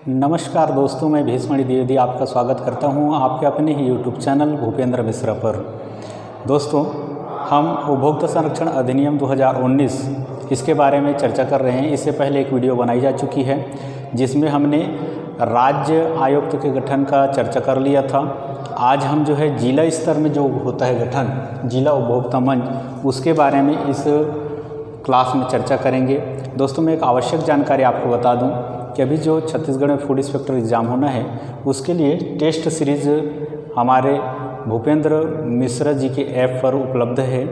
नमस्कार दोस्तों, मैं भीष्मणि द्विवेदी आपका स्वागत करता हूं आपके अपने ही यूट्यूब चैनल भूपेंद्र मिश्रा पर। दोस्तों, हम उपभोक्ता संरक्षण अधिनियम 2019 इसके बारे में चर्चा कर रहे हैं। इससे पहले एक वीडियो बनाई जा चुकी है जिसमें हमने राज्य आयुक्त के गठन का चर्चा कर लिया था। आज हम जो है जिला स्तर में जो होता है गठन, जिला उपभोक्ता मंच, उसके बारे में इस क्लास में चर्चा करेंगे। दोस्तों, मैं एक आवश्यक जानकारी आपको बता दूं कि अभी जो छत्तीसगढ़ में फूड इंस्पेक्टर एग्ज़ाम होना है उसके लिए टेस्ट सीरीज़ हमारे भूपेंद्र मिश्रा जी के ऐप पर उपलब्ध है।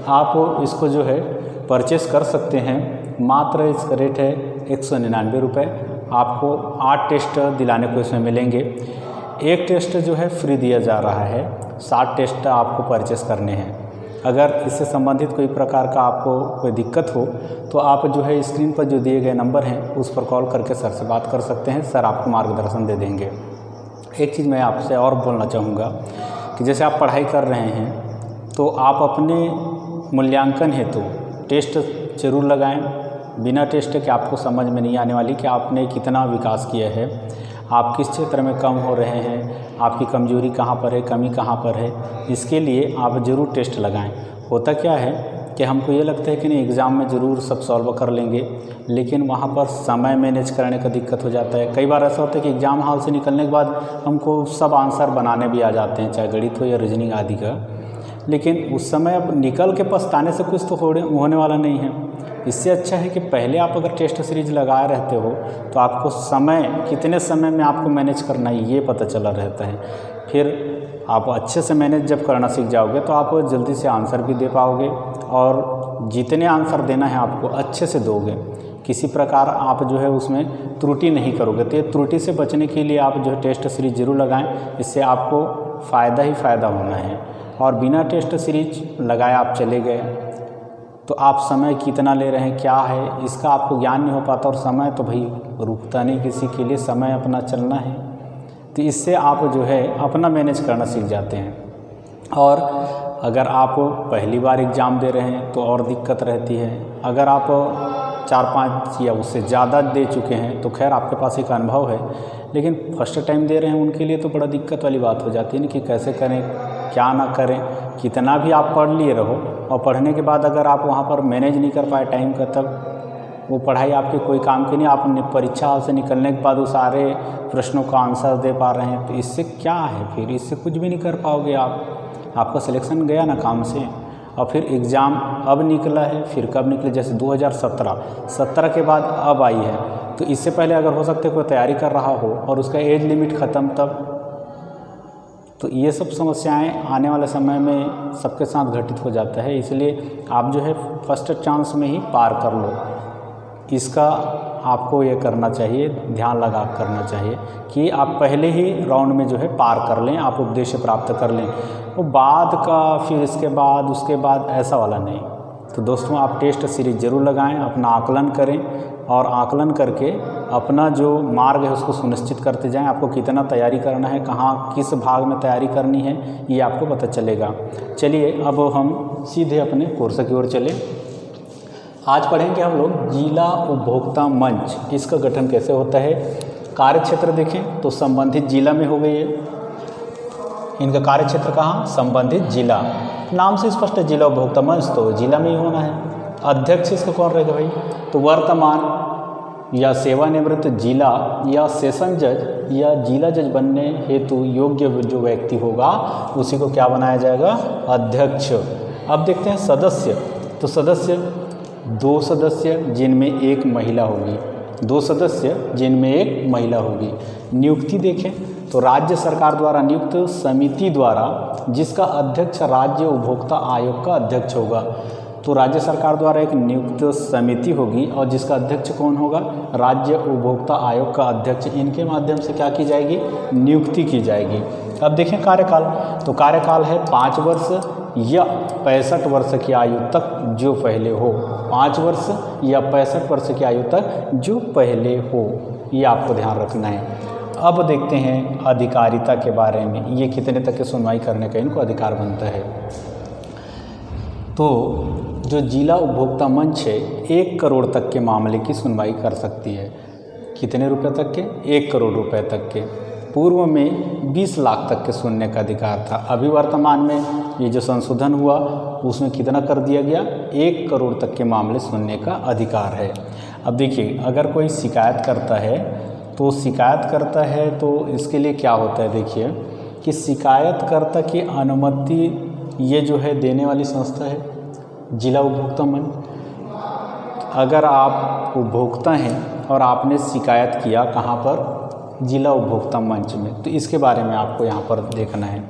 आप इसको जो है परचेस कर सकते हैं। मात्र इसका रेट है 199 रुपये। आपको 8 टेस्ट दिलाने को इसमें मिलेंगे। एक टेस्ट जो है फ्री दिया जा रहा है, 7 टेस्ट आपको परचेस करने हैं। अगर इससे संबंधित कोई प्रकार का आपको कोई दिक्कत हो तो आप जो है स्क्रीन पर जो दिए गए नंबर हैं उस पर कॉल करके सर से बात कर सकते हैं। सर आपको मार्गदर्शन दे देंगे। एक चीज़ मैं आपसे और बोलना चाहूँगा कि जैसे आप पढ़ाई कर रहे हैं तो आप अपने मूल्यांकन हेतु टेस्ट जरूर लगाएं। बिना टेस्ट के आपको समझ में नहीं आने वाली कि आपने कितना विकास किया है, आप किस क्षेत्र में कम हो रहे हैं, आपकी कमजोरी कहाँ पर है, कमी कहाँ पर है। इसके लिए आप ज़रूर टेस्ट लगाएं। होता क्या है कि हमको ये लगता है कि नहीं एग्ज़ाम में ज़रूर सब सॉल्व कर लेंगे, लेकिन वहाँ पर समय मैनेज करने का दिक्कत हो जाता है। कई बार ऐसा होता है कि एग्ज़ाम हॉल से निकलने के बाद हमको सब आंसर बनाने भी आ जाते हैं, चाहे गणित हो या रीजनिंग आदि का, लेकिन उस समय अब निकल के पछताने से कुछ तो होने वाला नहीं है। इससे अच्छा है कि पहले आप अगर टेस्ट सीरीज़ लगाए रहते हो तो आपको समय, कितने समय में आपको मैनेज करना है ये पता चला रहता है। फिर आप अच्छे से मैनेज जब करना सीख जाओगे तो आप जल्दी से आंसर भी दे पाओगे और जितने आंसर देना है आपको अच्छे से दोगे। किसी प्रकार आप जो है उसमें त्रुटि नहीं करोगे। तो ये त्रुटि से बचने के लिए आप जो है टेस्ट सीरीज जरूर लगाएं। इससे आपको फ़ायदा ही फ़ायदा होना है। और बिना टेस्ट सीरीज लगाए आप चले गए तो आप समय कितना ले रहे हैं, क्या है, इसका आपको ज्ञान नहीं हो पाता। और समय तो भाई रुकता नहीं किसी के लिए, समय अपना चलना है। तो इससे आप जो है अपना मैनेज करना सीख जाते हैं। और अगर आप पहली बार एग्ज़ाम दे रहे हैं तो और दिक्कत रहती है। अगर आप 4-5 या उससे ज़्यादा दे चुके हैं तो खैर आपके पास एक अनुभव है, लेकिन फर्स्ट टाइम दे रहे हैं उनके लिए तो बड़ा दिक्कत वाली बात हो जाती है ना कि कैसे करें, क्या ना करें। कितना भी आप पढ़ लिए रहो और पढ़ने के बाद अगर आप वहाँ पर मैनेज नहीं कर पाए टाइम का, तब वो पढ़ाई आपके कोई काम की नहीं। आप परीक्षा हॉल से निकलने के बाद वो सारे प्रश्नों का आंसर दे पा रहे हैं तो इससे क्या है, फिर इससे कुछ भी नहीं कर पाओगे आप। आपका सिलेक्शन गया ना काम से। और फिर एग्ज़ाम अब निकला है, फिर कब निकले, जैसे 2017 के बाद अब आई है। तो इससे पहले अगर हो सकता है कोई तैयारी कर रहा हो और उसका एज लिमिट ख़त्म, तब तो ये सब समस्याएं आने वाले समय में सबके साथ घटित हो जाता है। इसलिए आप जो है फर्स्ट चांस में ही पार कर लो। इसका आपको ये करना चाहिए, ध्यान लगा करना चाहिए कि आप पहले ही राउंड में जो है पार कर लें, आप उद्देश्य प्राप्त कर लें। वो बाद का फिर इसके बाद उसके बाद ऐसा वाला नहीं। तो दोस्तों, आप टेस्ट सीरीज ज़रूर लगाएं, अपना आकलन करें और आकलन करके अपना जो मार्ग है उसको सुनिश्चित करते जाएं। आपको कितना तैयारी करना है, कहाँ किस भाग में तैयारी करनी है, ये आपको पता चलेगा। चलिए अब हम सीधे अपने कोर्स की ओर चलें। आज पढ़ेंगे हम लोग जिला उपभोक्ता मंच, इसका गठन कैसे होता है। कार्य क्षेत्र देखें तो संबंधित जिला में हो गई है। इनका कार्य क्षेत्र कहाँ, संबंधित जिला। नाम से स्पष्ट है जिला उपभोक्ता मंच, तो जिला में ही होना है। अध्यक्ष इसका कौन रहेगा भाई, तो वर्तमान या सेवानिवृत्त जिला या सेशन जज या जिला जज बनने हेतु योग्य जो व्यक्ति होगा उसी को क्या बनाया जाएगा, अध्यक्ष। अब देखते हैं सदस्य। तो सदस्य 2 सदस्य जिनमें एक महिला होगी, 2 सदस्य जिनमें एक महिला होगी। नियुक्ति देखें तो राज्य सरकार द्वारा नियुक्त समिति द्वारा, जिसका अध्यक्ष राज्य उपभोक्ता आयोग का अध्यक्ष होगा। तो राज्य सरकार द्वारा एक नियुक्त समिति होगी और जिसका अध्यक्ष कौन होगा, राज्य उपभोक्ता आयोग का अध्यक्ष। इनके माध्यम से क्या की जाएगी, नियुक्ति की जाएगी। अब देखें कार्यकाल। तो कार्यकाल है 5 वर्ष या 65 वर्ष की आयु तक जो पहले हो। 5 वर्ष या 65 वर्ष की आयु तक जो पहले हो, ये आपको ध्यान रखना है। अब देखते हैं अधिकारिता के बारे में, ये कितने तक की सुनवाई करने का इनको अधिकार बनता है। तो जो जिला उपभोक्ता मंच है 1 करोड़ तक के मामले की सुनवाई कर सकती है। कितने रुपए तक के? 1 करोड़ रुपए तक के। पूर्व में 20 लाख तक के सुनने का अधिकार था। अभी वर्तमान में ये जो संशोधन हुआ उसमें कितना कर दिया गया? 1 करोड़ तक के मामले सुनने का अधिकार है। अब देखिए, अगर कोई शिकायत करता है तो इसके लिए क्या होता है, देखिए कि शिकायतकर्ता की अनुमति ये जो है देने वाली संस्था है जिला उपभोक्ता मंच। अगर आप उपभोक्ता हैं और आपने शिकायत किया कहाँ पर? जिला उपभोक्ता मंच में, तो इसके बारे में आपको यहाँ पर देखना है।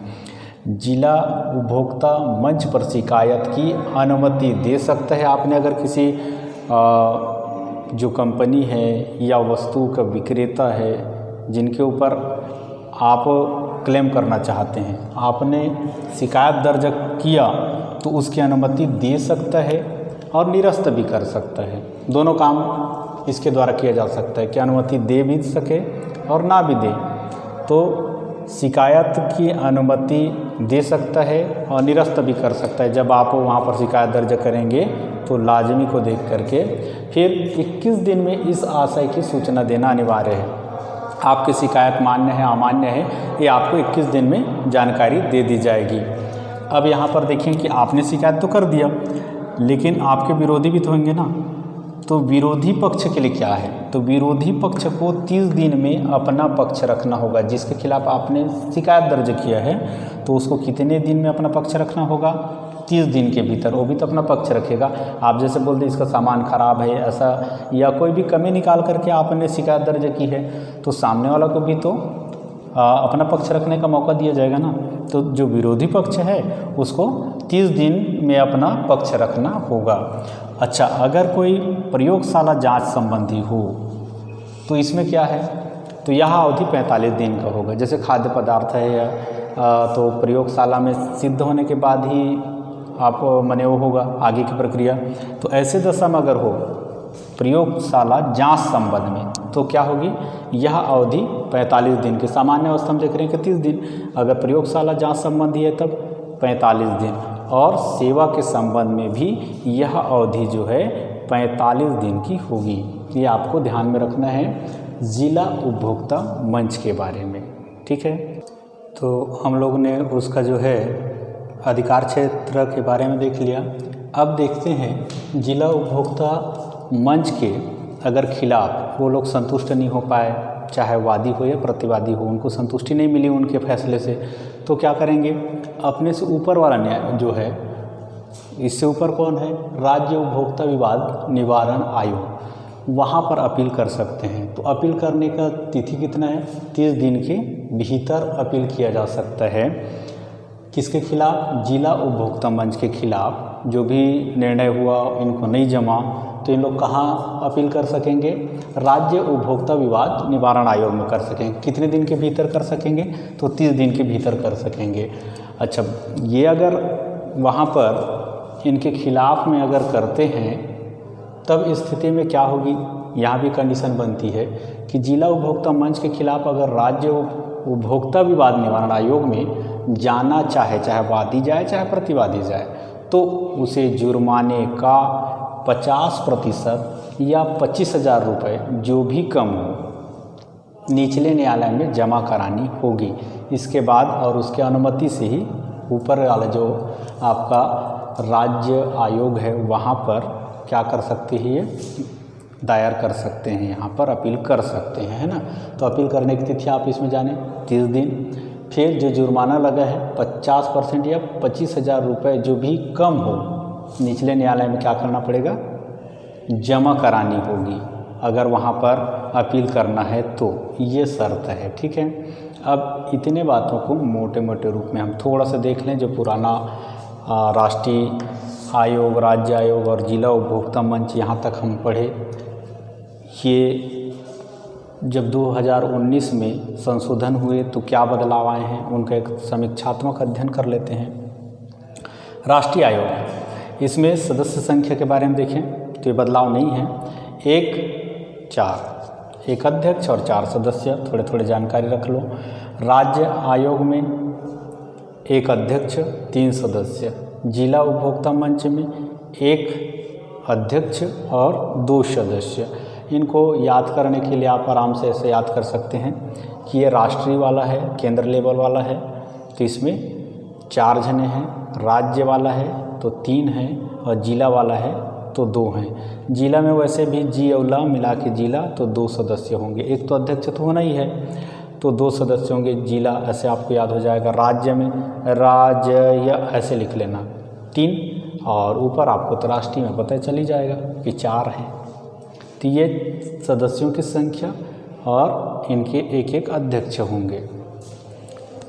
जिला उपभोक्ता मंच पर शिकायत की अनुमति दे सकता है आपने, अगर किसी जो कंपनी है या वस्तु का विक्रेता है जिनके ऊपर आप क्लेम करना चाहते हैं, आपने शिकायत दर्ज किया तो उसकी अनुमति दे सकता है और निरस्त भी कर सकता है। दोनों काम इसके द्वारा किया जा सकता है कि अनुमति दे भी सके और ना भी दे। तो शिकायत की अनुमति दे सकता है और निरस्त भी कर सकता है। जब आप वहाँ पर शिकायत दर्ज करेंगे तो लाजमी को देख करके फिर 21 दिन में इस आशय की सूचना देना अनिवार्य है। आपकी शिकायत मान्य है अमान्य है, ये आपको 21 दिन में जानकारी दे दी जाएगी। अब यहाँ पर देखें कि आपने शिकायत तो कर दिया, लेकिन आपके विरोधी भी तो होंगे ना। तो विरोधी पक्ष के लिए क्या है? तो विरोधी पक्ष को 30 दिन में अपना पक्ष रखना होगा। जिसके खिलाफ आपने शिकायत दर्ज किया है तो उसको कितने दिन में अपना पक्ष रखना होगा? 30 दिन के भीतर। वो भी तो अपना पक्ष रखेगा। आप जैसे बोल दें इसका सामान खराब है ऐसा, या कोई भी कमी निकाल करके आपने शिकायत दर्ज की है, तो सामने वाला को भी तो अपना पक्ष रखने का मौका दिया जाएगा ना। तो जो विरोधी पक्ष है उसको 30 दिन में अपना पक्ष रखना होगा। अच्छा, अगर कोई प्रयोगशाला जांच संबंधी हो तो इसमें क्या है? तो यह अवधि 45 दिन का होगा। जैसे खाद्य पदार्थ है या तो प्रयोगशाला में सिद्ध होने के बाद ही आप मने वो होगा आगे की प्रक्रिया। तो ऐसे दशा में अगर हो प्रयोगशाला जांच संबंध में तो क्या होगी? यह अवधि 45 दिन की। सामान्य अवस्था में देख रहे हैं कि 30 दिन, अगर प्रयोगशाला जांच संबंधी है तब 45 दिन, और सेवा के संबंध में भी यह अवधि जो है 45 दिन की होगी। ये आपको ध्यान में रखना है जिला उपभोक्ता मंच के बारे में, ठीक है। तो हम लोग ने उसका जो है अधिकार क्षेत्र के बारे में देख लिया। अब देखते हैं जिला उपभोक्ता मंच के अगर खिलाफ वो लोग संतुष्ट नहीं हो पाए, चाहे वादी हो या प्रतिवादी हो, उनको संतुष्टि नहीं मिली उनके फैसले से, तो क्या करेंगे? अपने से ऊपर वाला न्याय जो है, इससे ऊपर कौन है? राज्य उपभोक्ता विवाद निवारण आयोग, वहाँ पर अपील कर सकते हैं। तो अपील करने का तिथि कितना है? 30 दिन के भीतर अपील किया जा सकता है। किसके खिलाफ? जिला उपभोक्ता मंच के खिलाफ। जो भी निर्णय हुआ इनको नहीं जमा तो इन लोग कहाँ अपील कर सकेंगे? राज्य उपभोक्ता विवाद निवारण आयोग में कर सकेंगे। कितने दिन के भीतर कर सकेंगे? तो 30 दिन के भीतर कर सकेंगे। अच्छा, ये अगर वहाँ पर इनके खिलाफ में अगर करते हैं तब स्थिति में क्या होगी? यहाँ भी कंडीशन बनती है कि जिला उपभोक्ता मंच के खिलाफ अगर राज्य उपभोक्ता विवाद निवारण आयोग में जाना चाहे वादी जाए चाहे प्रतिवादी जाए, तो उसे जुर्माने का 50% या 25,000 रुपये जो भी कम हो निचले न्यायालय में जमा करानी होगी। इसके बाद और उसके अनुमति से ही ऊपर वाला जो आपका राज्य आयोग है वहाँ पर क्या कर सकती है? ये दायर कर सकते हैं, यहाँ पर अपील कर सकते हैं, है ना। तो अपील करने की तिथि आप इसमें जाने 30 दिन। फिर जो जुर्माना लगा है 50% या 25,000 रुपये जो भी कम हो निचले न्यायालय में क्या करना पड़ेगा? जमा करानी होगी अगर वहाँ पर अपील करना है तो, ये शर्त है, ठीक है। अब इतने बातों को मोटे मोटे रूप में हम थोड़ा सा देख लें। जो पुराना राष्ट्रीय आयोग, राज्य आयोग और जिला उपभोक्ता मंच यहाँ तक हम पढ़े, ये जब 2019 में संशोधन हुए तो क्या बदलाव आए हैं उनका एक समीक्षात्मक अध्ययन कर लेते हैं। राष्ट्रीय आयोग, इसमें सदस्य संख्या के बारे में देखें तो ये बदलाव नहीं है। 1 अध्यक्ष और 4 सदस्य, थोड़े थोड़े जानकारी रख लो। राज्य आयोग में 1 अध्यक्ष 3 सदस्य, जिला उपभोक्ता मंच में 1 अध्यक्ष और 2 सदस्य। इनको याद करने के लिए आप आराम से ऐसे याद कर सकते हैं कि ये राष्ट्रीय वाला है, केंद्र लेवल वाला है तो इसमें 4 जने हैं, राज्य वाला है तो 3 हैं और जिला वाला है तो 2 हैं। जिला में वैसे भी जी और ला मिला के जिला तो 2 सदस्य होंगे, एक तो अध्यक्ष तो होना ही है तो 2 सदस्य होंगे। जिला ऐसे आपको याद हो जाएगा। राज्य में राज्य या ऐसे लिख लेना 3 और ऊपर आपको तो राष्ट्रीय में पता चल ही जाएगा कि 4 हैं। तो ये सदस्यों की संख्या और इनके एक एक अध्यक्ष होंगे।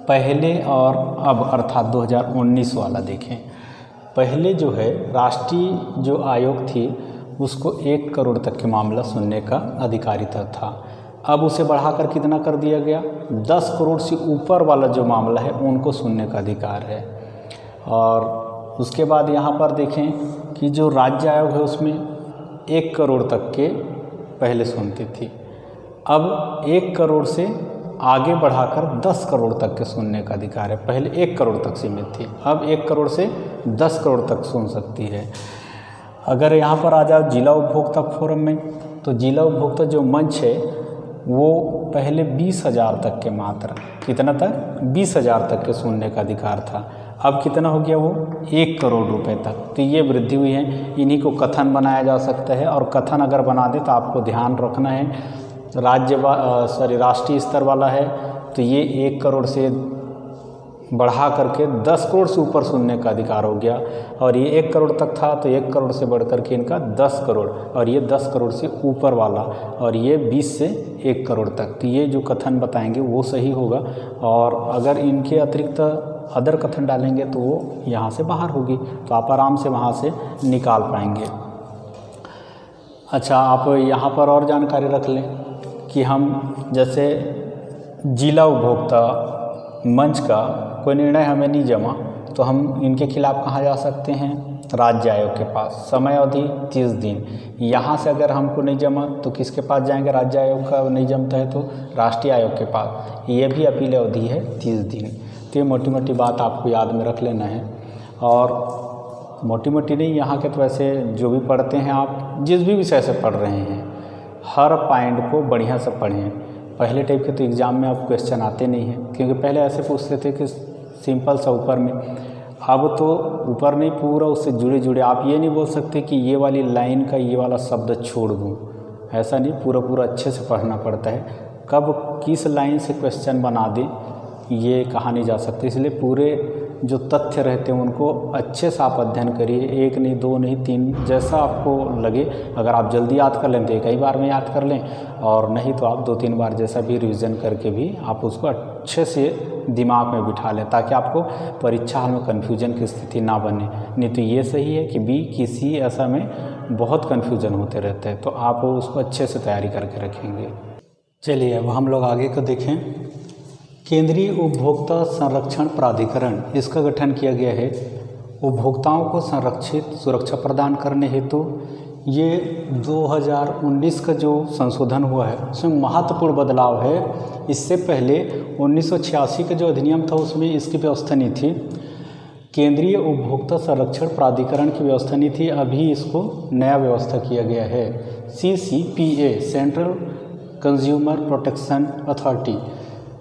पहले और अब अर्थात 2019 वाला देखें। पहले जो है राष्ट्रीय जो आयोग थी उसको 1 करोड़ तक के मामला सुनने का अधिकारिता था। अब उसे बढ़ाकर कितना कर दिया गया, 10 करोड़ से ऊपर वाला जो मामला है उनको सुनने का अधिकार है। और उसके बाद यहाँ पर देखें कि जो राज्य आयोग है उसमें 1 करोड़ तक के पहले सुनती थी, अब 1 करोड़ से आगे बढ़ाकर 10 करोड़ तक के सुनने का अधिकार है। पहले 1 करोड़ तक सीमित थी, अब 1 करोड़ से 10 करोड़ तक सुन सकती है। अगर यहाँ पर आ जाओ जिला उपभोक्ता फोरम में, तो जिला उपभोक्ता जो मंच है वो पहले 20,000 तक के मात्र, कितना तक, 20,000 तक के सुनने का अधिकार था। अब कितना हो गया वो 1 करोड़ रुपए तक। तो ये वृद्धि हुई है। इन्हीं को कथन बनाया जा सकता है और कथन अगर बना दे तो आपको ध्यान रखना है राष्ट्रीय स्तर वाला है तो ये 1 करोड़ से बढ़ा करके 10 करोड़ से ऊपर सुनने का अधिकार हो गया। और ये 1 करोड़ तक था तो 1 करोड़ से बढ़ करके इनका 10 करोड़ और ये 10 करोड़ से ऊपर वाला और ये 20 से 1 करोड़ तक। तो ये जो कथन बताएंगे वो सही होगा और अगर इनके अतिरिक्त अदर कथन डालेंगे तो वो यहाँ से बाहर होगी, तो आप आराम से वहाँ से निकाल पाएंगे। अच्छा, आप यहाँ पर और जानकारी रख लें कि हम जैसे जिला उपभोक्ता मंच का कोई निर्णय हमें नहीं जमा तो हम इनके खिलाफ कहाँ जा सकते हैं, राज्य आयोग के पास। समय अवधि 30 दिन। यहाँ से अगर हमको नहीं जमा तो किसके पास जाएंगे, राज्य आयोग का नहीं जमता है तो राष्ट्रीय आयोग के पास। ये भी अपील अवधि है 30 दिन। तो ये मोटी मोटी बात आपको याद में रख लेना है। और मोटी मोटी नहीं, यहाँ के तो वैसे जो भी पढ़ते हैं आप जिस भी विषय से पढ़ रहे हैं हर पॉइंट को बढ़िया से पढ़ें। पहले टाइप के तो एग्ज़ाम में आप क्वेश्चन आते नहीं हैं, क्योंकि पहले ऐसे पूछते थे कि सिंपल सा ऊपर में, अब तो ऊपर नहीं पूरा उससे जुड़े जुड़े। आप ये नहीं बोल सकते कि ये वाली लाइन का ये वाला शब्द छोड़ दूँ, ऐसा नहीं, पूरा पूरा अच्छे से पढ़ना पड़ता है। कब किस लाइन से क्वेश्चन बना दें ये कहा नहीं जा सकता, इसलिए पूरे जो तथ्य रहते हैं उनको अच्छे से आप अध्ययन करिए। 1 नहीं, 2 नहीं, 3 जैसा आपको लगे। अगर आप जल्दी याद कर लें तो कई बार में याद कर लें और नहीं तो आप 2-3 बार जैसा भी रिवीजन करके भी आप उसको अच्छे से दिमाग में बिठा लें, ताकि आपको परीक्षा हाल में कन्फ्यूजन की स्थिति ना बने। नहीं तो ये सही है कि बी किसी ऐसा में बहुत कन्फ्यूजन होते रहते हैं, तो आप उसको अच्छे से तैयारी करके रखेंगे। चलिए अब हम लोग आगे को देखें। केंद्रीय उपभोक्ता संरक्षण प्राधिकरण, इसका गठन किया गया है उपभोक्ताओं को संरक्षित सुरक्षा प्रदान करने हेतु। ये 2019 का जो संशोधन हुआ है उसमें महत्वपूर्ण बदलाव है। इससे पहले 1986 का जो अधिनियम था उसमें इसकी व्यवस्था नहीं थी, केंद्रीय उपभोक्ता संरक्षण प्राधिकरण की व्यवस्था नहीं थी। अभी इसको नया व्यवस्था किया गया है, CCPA, central consumer protection authority.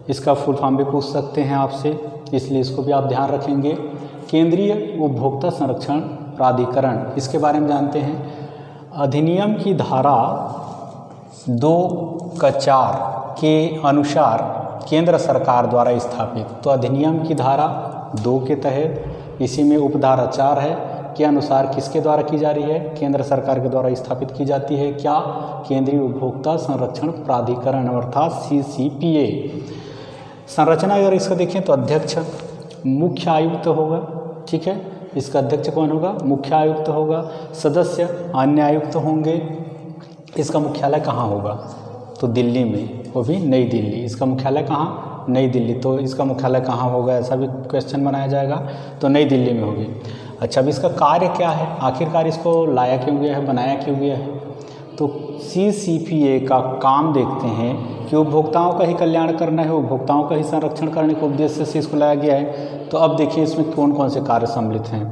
इसका फुल फॉर्म भी पूछ सकते हैं आपसे, इसलिए इसको भी आप ध्यान रखेंगे। केंद्रीय उपभोक्ता संरक्षण प्राधिकरण, इसके बारे में जानते हैं। अधिनियम की धारा 2(4) के अनुसार केंद्र सरकार द्वारा स्थापित, तो अधिनियम की धारा 2 के तहत इसी में उपधारा 4 है के अनुसार किसके द्वारा की जा रही है, केंद्र सरकार के द्वारा स्थापित की जाती है। क्या, केंद्रीय उपभोक्ता संरक्षण प्राधिकरण अर्थात CCPA। संरचना अगर इसका देखें तो अध्यक्ष मुख्य आयुक्त होगा, ठीक है। इसका अध्यक्ष कौन होगा, मुख्य आयुक्त होगा। सदस्य अन्य आयुक्त होंगे। इसका मुख्यालय कहाँ होगा, तो दिल्ली में, वो भी नई दिल्ली। इसका मुख्यालय कहाँ, नई दिल्ली। तो इसका मुख्यालय कहाँ होगा, ऐसा भी क्वेश्चन बनाया जाएगा, तो नई दिल्ली में होगी। अच्छा, अब इसका कार्य क्या है, आखिरकार इसको लाया क्यों गया है, बनाया क्यों गया है। तो CCPA का काम देखते हैं कि उपभोक्ताओं का ही कल्याण करना है, उपभोक्ताओं का ही संरक्षण करने के उद्देश्य से इसको लाया गया है। तो अब देखिए इसमें कौन कौन से कार्य सम्मिलित हैं।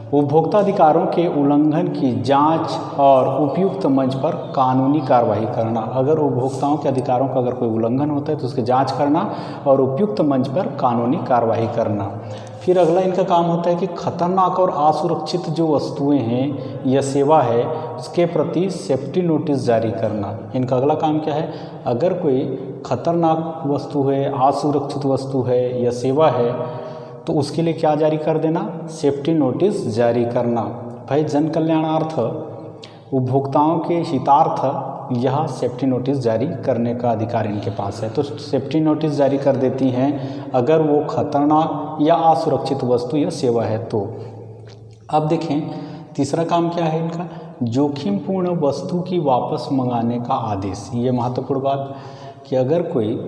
उपभोक्ता अधिकारों के उल्लंघन की जांच और उपयुक्त मंच पर कानूनी कार्रवाई करना। अगर उपभोक्ताओं के अधिकारों का अगर कोई उल्लंघन होता है तो उसकी जांच करना और उपयुक्त मंच पर कानूनी कार्रवाई करना। फिर अगला इनका काम होता है कि खतरनाक और असुरक्षित जो वस्तुएं हैं या सेवा है उसके प्रति सेफ्टी नोटिस जारी करना। इनका अगला काम क्या है, अगर कोई खतरनाक वस्तु है, असुरक्षित वस्तु है या सेवा है तो उसके लिए क्या जारी कर देना, सेफ्टी नोटिस जारी करना। भाई जन कल्याणार्थ, उपभोक्ताओं के हितार्थ यह सेफ्टी नोटिस जारी करने का अधिकार इनके पास है। तो सेफ्टी नोटिस जारी कर देती हैं अगर वो खतरनाक या असुरक्षित वस्तु या सेवा है तो। अब देखें तीसरा काम क्या है इनका, जोखिमपूर्ण वस्तु की वापस मंगाने का आदेश। ये महत्वपूर्ण बात कि अगर कोई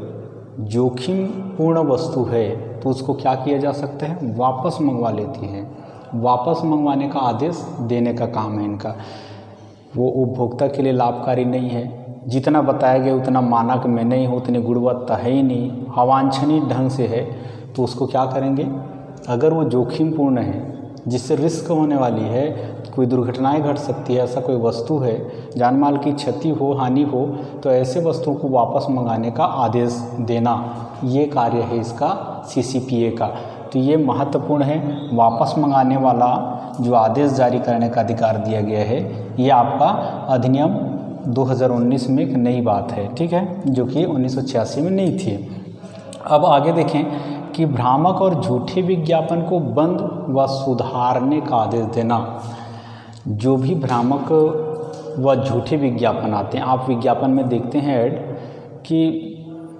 जोखिमपूर्ण वस्तु है तो उसको क्या किया जा सकता है, वापस मंगवा लेती हैं। वापस मंगवाने का आदेश देने का काम है इनका। वो उपभोक्ता के लिए लाभकारी नहीं है, जितना बताया गया उतना मानक में नहीं हो, उतनी गुणवत्ता है ही नहीं, अवांछनीय ढंग से है, तो उसको क्या करेंगे, अगर वो जोखिमपूर्ण है जिससे रिस्क होने वाली है, कोई दुर्घटनाएं घट सकती है, ऐसा कोई वस्तु है, जान माल की क्षति हो, हानि हो, तो ऐसे वस्तुओं को वापस मंगाने का आदेश देना, ये कार्य है इसका CCPA का। तो ये महत्वपूर्ण है। वापस मंगाने वाला जो आदेश जारी करने का अधिकार दिया गया है, ये आपका अधिनियम 2019 में एक नई बात है, ठीक है, जो कि 1986 में नहीं थी। अब आगे देखें कि भ्रामक और झूठे विज्ञापन को बंद व सुधारने का आदेश देना। जो भी भ्रामक व झूठे विज्ञापन आते हैं, आप विज्ञापन में देखते हैं ऐड कि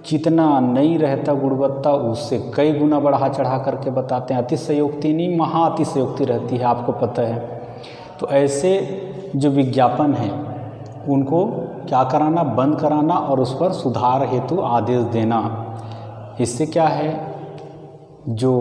जितना नहीं रहता गुणवत्ता उससे कई गुना बढ़ा चढ़ा करके बताते हैं। अतिशयोक्ति नहीं, महा अतिशयोक्ति रहती है, आपको पता है। तो ऐसे जो विज्ञापन हैं उनको क्या कराना, बंद कराना और उस पर सुधार हेतु आदेश देना। इससे क्या है, जो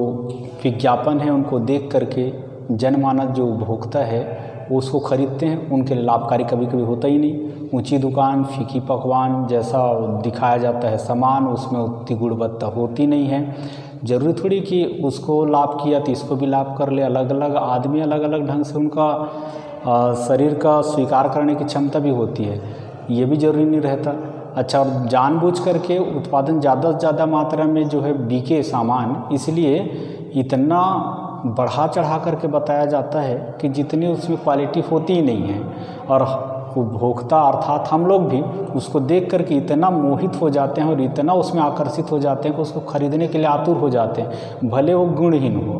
विज्ञापन है उनको देख करके जनमानस जो उपभोक्ता है वो उसको खरीदते हैं, उनके लिए लाभकारी कभी कभी होता ही नहीं। ऊंची दुकान फीकी पकवान जैसा दिखाया जाता है सामान, उसमें उतनी गुणवत्ता होती नहीं है। ज़रूरी थोड़ी कि उसको लाभ किया तो इसको भी लाभ कर ले। अलग अलग आदमी अलग अलग ढंग से उनका शरीर का स्वीकार करने की क्षमता भी होती है, ये भी ज़रूरी नहीं रहता। अच्छा, और जानबूझ करके उत्पादन ज़्यादा से ज़्यादा मात्रा में जो है बिके सामान, इसलिए इतना बढ़ा चढ़ा करके बताया जाता है कि जितनी उसमें क्वालिटी होती ही नहीं है। और उपभोक्ता अर्थात हम लोग भी उसको देख करके इतना मोहित हो जाते हैं और इतना उसमें आकर्षित हो जाते हैं कि उसको खरीदने के लिए आतुर हो जाते हैं, भले वो गुणहीन हो।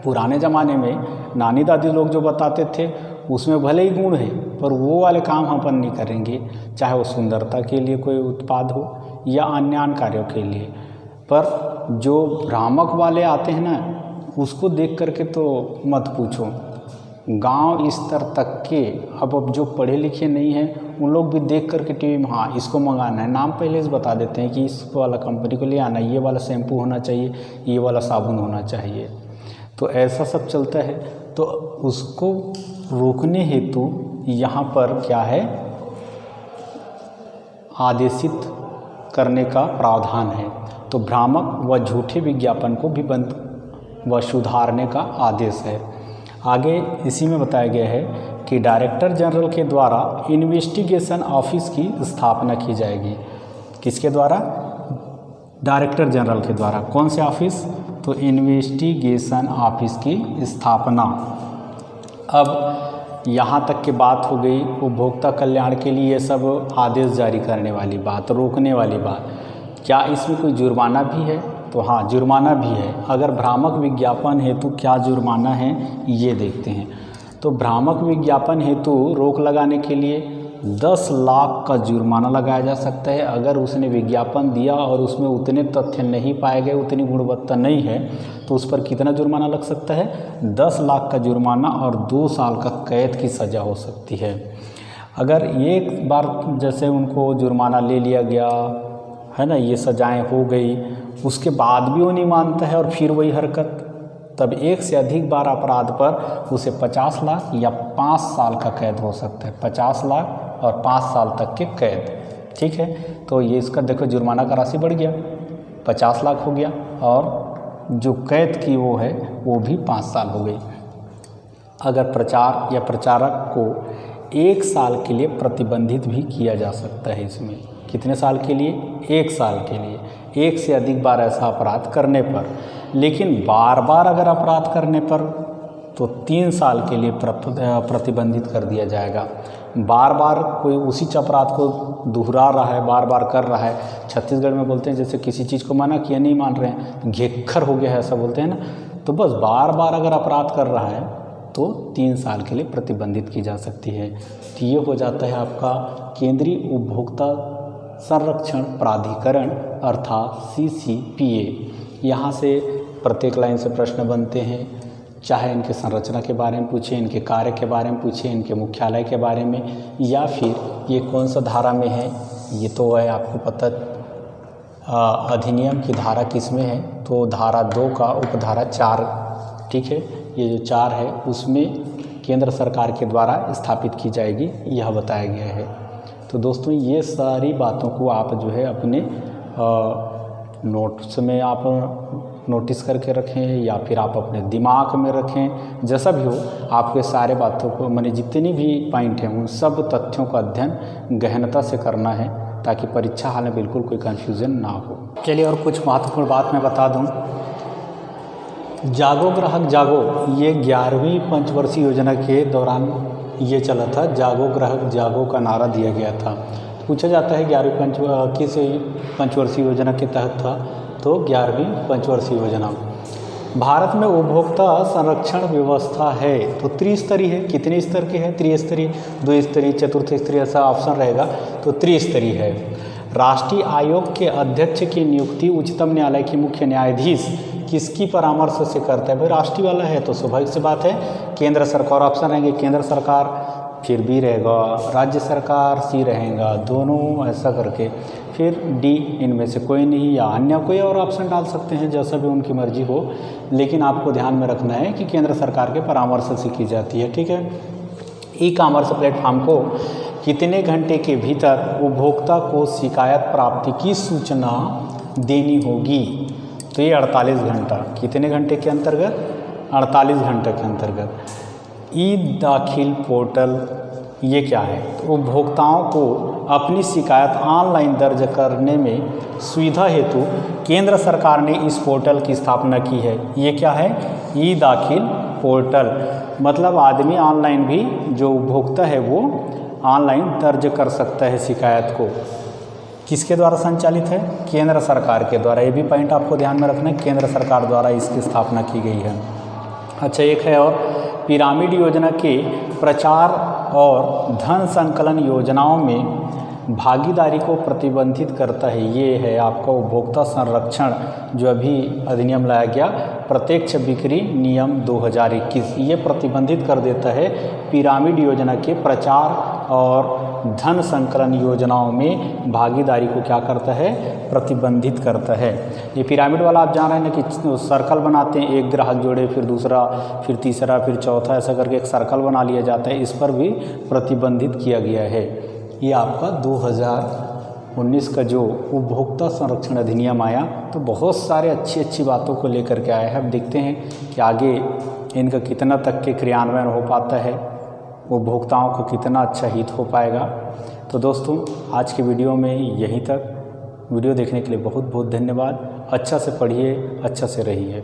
पुराने ज़माने में नानी दादी लोग जो बताते थे उसमें भले ही गुण है, पर वो वाले काम हम अपन नहीं करेंगे, चाहे वो सुंदरता के लिए कोई उत्पाद हो या अन्य कार्यों के लिए। पर जो भ्रामक वाले आते हैं ना, उसको देख करके तो मत पूछो। गांव स्तर तक के अब जो पढ़े लिखे नहीं हैं उन लोग भी देख करके टीवी में, हाँ इसको मंगाना है, नाम पहले से बता देते हैं कि इस वाला कंपनी को ले आना, ये वाला शैम्पू होना चाहिए, ये वाला साबुन होना चाहिए। तो ऐसा सब चलता है। तो उसको रोकने हेतु यहाँ पर क्या है, आदेशित करने का प्रावधान है। तो भ्रामक व झूठे विज्ञापन को भी बंद व सुधारने का आदेश है। आगे इसी में बताया गया है कि डायरेक्टर जनरल के द्वारा इन्वेस्टिगेशन ऑफिस की स्थापना की जाएगी। किसके द्वारा, डायरेक्टर जनरल के द्वारा। कौन से ऑफिस, तो इन्वेस्टिगेशन ऑफिस की स्थापना। अब यहाँ तक की बात हो गई उपभोक्ता कल्याण के लिए ये सब आदेश जारी करने वाली बात, रोकने वाली बात। क्या इसमें कोई जुर्माना भी है, तो हाँ जुर्माना भी है। अगर भ्रामक विज्ञापन हेतु क्या जुर्माना है ये देखते हैं। तो भ्रामक विज्ञापन हेतु रोक लगाने के लिए 10 लाख का जुर्माना लगाया जा सकता है। अगर उसने विज्ञापन दिया और उसमें उतने तथ्य नहीं पाए गए, उतनी गुणवत्ता नहीं है, तो उस पर कितना जुर्माना लग सकता है, 10 लाख का जुर्माना और 2 साल का कैद की सज़ा हो सकती है। अगर एक बार जैसे उनको जुर्माना ले लिया गया है ना, ये सजाएं हो गई, उसके बाद भी वो नहीं मानता है और फिर वही हरकत, तब एक से अधिक बार अपराध पर उसे 50 लाख या 5 साल का कैद हो सकता है। 50 लाख और 5 साल तक के कैद, ठीक है। तो ये इसका देखो जुर्माना का राशि बढ़ गया, 50 लाख हो गया और जो कैद की वो है वो भी 5 साल हो गई। अगर प्रचार या प्रचारक को 1 साल के लिए प्रतिबंधित भी किया जा सकता है। इसमें कितने साल के लिए? 1 साल के लिए, 1 से अधिक बार ऐसा अपराध करने पर। लेकिन बार बार अगर अपराध करने पर तो 3 साल के लिए प्रतिबंधित कर दिया जाएगा। बार बार कोई उसी अपराध को दोहरा रहा है, बार बार कर रहा है, छत्तीसगढ़ में बोलते हैं जैसे किसी चीज़ को मना किया नहीं मान रहे हैं, घेक्खर हो गया है ऐसा बोलते हैं ना, तो बस बार बार अगर अपराध कर रहा है तो 3 साल के लिए प्रतिबंधित की जा सकती है। तो ये हो जाता है आपका केंद्रीय उपभोक्ता संरक्षण प्राधिकरण अर्थात CCPA। यहाँ से प्रत्येक लाइन से प्रश्न बनते हैं, चाहे इनके संरचना के बारे में पूछे, इनके कार्य के बारे में पूछे, इनके मुख्यालय के बारे में, या फिर ये कौन सा धारा में है, ये तो है आपको पता। अधिनियम की धारा किस में है? तो धारा 2 का उपधारा 4, ठीक है, ये जो 4 है उसमें केंद्र सरकार के द्वारा स्थापित की जाएगी, यह बताया गया है। तो दोस्तों ये सारी बातों को आप जो है अपने नोट्स में आप नोटिस करके रखें या फिर आप अपने दिमाग में रखें, जैसा भी हो आपके सारे बातों को, मैंने जितनी भी पॉइंट हैं उन सब तथ्यों का अध्ययन गहनता से करना है ताकि परीक्षा हाल में बिल्कुल कोई कन्फ्यूज़न ना हो। चलिए और कुछ महत्वपूर्ण बात मैं बता दूं। जागो ग्राहक जागो, ये 11वीं पंचवर्षीय योजना के दौरान ये चला था। जागो ग्राहक जागो का नारा दिया गया था। पूछा जाता है 11वीं किस पंचवर्षीय योजना के तहत था? तो 11वीं पंचवर्षीय योजना। भारत में उपभोक्ता संरक्षण व्यवस्था है तो त्रिस्तरीय है। कितने स्तर की है? त्रिस्तरीय, 2 स्तरीय, चतुर्थ स्तरीय, ऐसा ऑप्शन रहेगा, तो त्रिस्तरीय है। राष्ट्रीय आयोग के अध्यक्ष की नियुक्ति उच्चतम न्यायालय के मुख्य न्यायाधीश किसकी परामर्श से करता है? भाई राष्ट्रीय वाला है तो स्वाभाविक सी बात है केंद्र सरकार। ऑप्शन रहेंगे केंद्र सरकार, फिर B रहेगा, राज्य सरकार C रहेगा, दोनों ऐसा करके, फिर D इनमें से कोई नहीं, या अन्य कोई और ऑप्शन डाल सकते हैं, जैसा भी उनकी मर्जी हो। लेकिन आपको ध्यान में रखना है कि केंद्र सरकार के परामर्श से की जाती है, ठीक है। ई-कॉमर्स प्लेटफॉर्म को कितने घंटे के भीतर उपभोक्ता को शिकायत प्राप्ति की सूचना देनी होगी? तो ये 48 घंटा। कितने घंटे के अंतर्गत? 48 घंटे के अंतर्गत। ई दाखिल पोर्टल ये क्या है? तो उपभोक्ताओं को अपनी शिकायत ऑनलाइन दर्ज करने में सुविधा हेतु केंद्र सरकार ने इस पोर्टल की स्थापना की है। ये क्या है? ई दाखिल पोर्टल। मतलब आदमी ऑनलाइन भी, जो उपभोक्ता है वो ऑनलाइन दर्ज कर सकता है शिकायत को। किसके द्वारा संचालित है? केंद्र सरकार के द्वारा। ये भी पॉइंट आपको ध्यान में रखना है, केंद्र सरकार द्वारा इसकी स्थापना की गई है। अच्छा, एक है और पिरामिड योजना के प्रचार और धन संकलन योजनाओं में भागीदारी को प्रतिबंधित करता है। ये है आपका उपभोक्ता संरक्षण जो अभी अधिनियम लाया गया, प्रत्यक्ष बिक्री नियम 2021। ये प्रतिबंधित कर देता है पिरामिड योजना के प्रचार और धन संकलन योजनाओं में भागीदारी को क्या करता है? प्रतिबंधित करता है। ये पिरामिड वाला आप जान रहे हैं ना कि सर्कल बनाते हैं, एक ग्राहक जोड़े, फिर दूसरा, फिर तीसरा, फिर चौथा, ऐसा करके एक सर्कल बना लिया जाता है। इस पर भी प्रतिबंधित किया गया है। ये आपका 2019 का जो उपभोक्ता संरक्षण अधिनियम आया तो बहुत सारे अच्छी बातों को लेकर के आया है। अब देखते हैं कि आगे इनका कितना तक के क्रियान्वयन हो पाता है, उपभोक्ताओं को कितना अच्छा हित हो पाएगा। तो दोस्तों आज की वीडियो में यहीं तक। वीडियो देखने के लिए बहुत बहुत धन्यवाद। अच्छा से पढ़िए, अच्छा से रहिए।